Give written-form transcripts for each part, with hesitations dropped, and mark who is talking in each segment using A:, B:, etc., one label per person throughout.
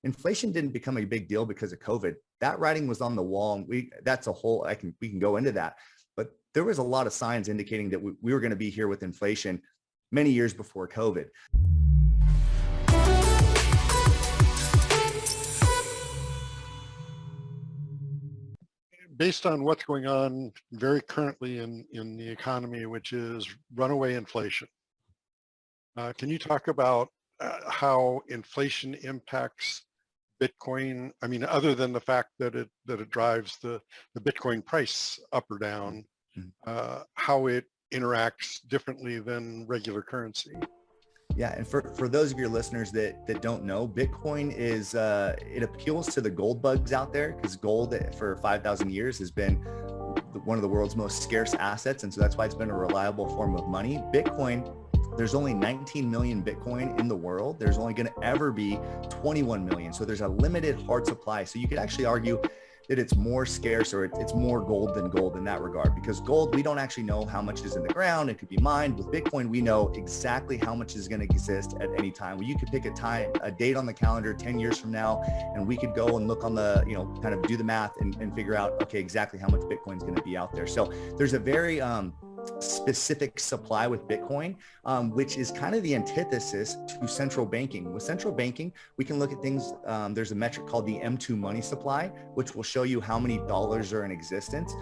A: Inflation didn't become a big deal because of COVID. That writing was on the wall. And we can go into that. But there was a lot of signs indicating that we were going to be here with inflation many years before COVID.
B: Based on what's going on very currently in the economy, which is runaway inflation, can you talk about how inflation impacts Bitcoin? I mean, other than the fact that it drives the Bitcoin price up or down, how it interacts differently than regular currency.
A: Yeah, and for those of your listeners that don't know, Bitcoin is, it appeals to the gold bugs out there, because gold for 5,000 years has been one of the world's most scarce assets. And so that's why it's been a reliable form of money. Bitcoin, there's only 19 million Bitcoin in the world. There's only going to ever be 21 million. So there's a limited hard supply. So you could actually argue that it's more scarce, or it's more gold than gold in that regard, because gold, we don't actually know how much is in the ground. It could be mined. With Bitcoin, we know exactly how much is going to exist at any time. Well, you could pick a date on the calendar 10 years from now, and we could go and look on the, kind of do the math and figure out, okay, exactly how much Bitcoin is going to be out there. So there's a very specific supply with Bitcoin, which is kind of the antithesis to central banking. With central banking, we can look at things. There's a metric called the M2 money supply, which will show you how many dollars are in existence.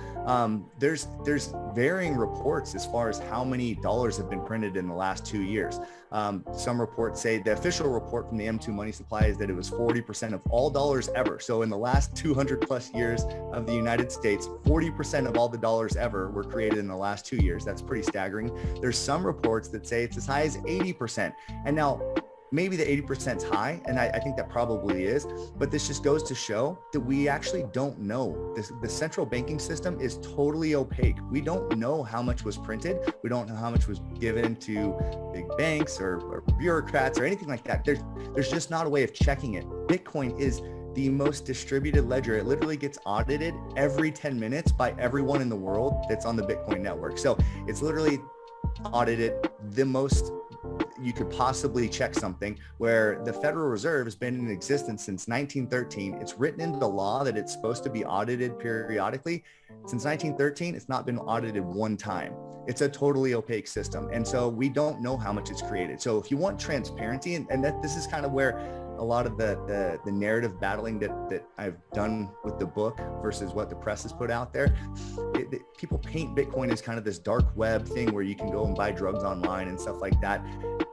A: There's varying reports as far as how many dollars have been printed in the last 2 years. Some reports say, the official report from the M2 money supply is that it was 40% of all dollars ever. So in the last 200 plus years of the United States, 40% of all the dollars ever were created in the last 2 years. That's pretty staggering. There's some reports that say it's as high as 80%. And now maybe the 80% is high, and I think that probably is, but this just goes to show that we actually don't know. The central banking system is totally opaque. We don't know how much was printed. We don't know how much was given to big banks or bureaucrats or anything like that. There's just not a way of checking it. Bitcoin is the most distributed ledger. It literally gets audited every 10 minutes by everyone in the world that's on the Bitcoin network. So it's literally audited the most you could possibly check something, where the Federal Reserve has been in existence since 1913. It's written into the law that it's supposed to be audited periodically. Since 1913, it's not been audited one time. It's a totally opaque system. And so we don't know how much it's created. So if you want transparency, and that this is kind of where a lot of the narrative battling that I've done with the book versus what the press has put out there, people paint Bitcoin as kind of this dark web thing where you can go and buy drugs online and stuff like that,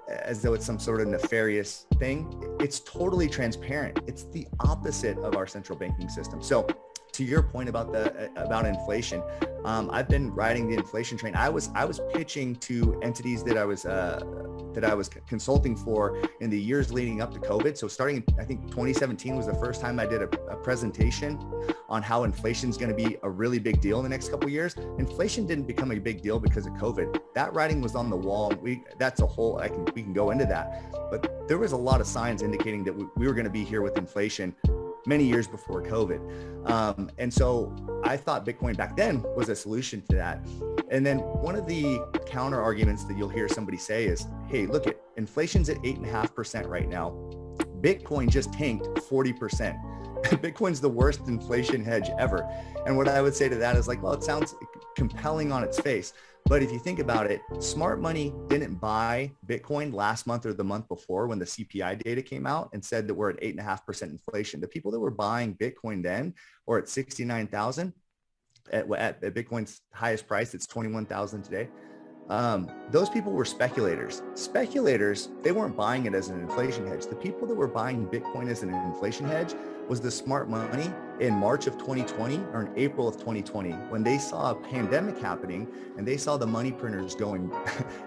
A: as though it's some sort of nefarious thing. It's totally transparent. It's the opposite of our central banking system. So to your point about inflation, I've been riding the inflation train. I was pitching to entities that I was consulting for in the years leading up to COVID. So starting, I think 2017 was the first time I did a presentation on how inflation is going to be a really big deal in the next couple of years. Inflation didn't become a big deal because of COVID. That writing was on the wall. We can go into that, but there was a lot of signs indicating that we were going to be here with inflation many years before COVID. And so I thought Bitcoin back then was a solution to that. And then one of the counter arguments that you'll hear somebody say is, hey, look, inflation's at 8.5% right now. Bitcoin just tanked 40%. Bitcoin's the worst inflation hedge ever. And what I would say to that is like, well, it sounds compelling on its face. But if you think about it, smart money didn't buy Bitcoin last month or the month before when the CPI data came out and said that we're at 8.5% inflation. The people that were buying Bitcoin then, or at 69,000 at Bitcoin's highest price, it's 21,000 today. Those people were speculators. Speculators, they weren't buying it as an inflation hedge. The people that were buying Bitcoin as an inflation hedge was the smart money in March of 2020 or in April of 2020, when they saw a pandemic happening and they saw the money printers going,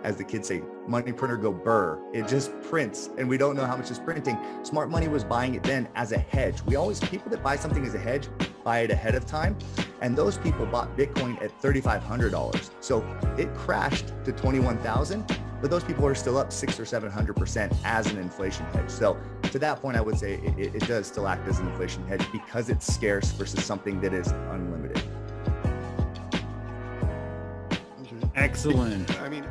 A: as the kids say, money printer go burr. It just prints and we don't know how much it's printing. Smart money was buying it then as a hedge. People that buy something as a hedge buy it ahead of time. And those people bought Bitcoin at $3,500. So it crashed to 21,000, but those people are still up 600 or 700% as an inflation hedge. So to that point, I would say it does still act as an inflation hedge because it's scarce versus something that is unlimited.
C: Excellent.
B: I mean,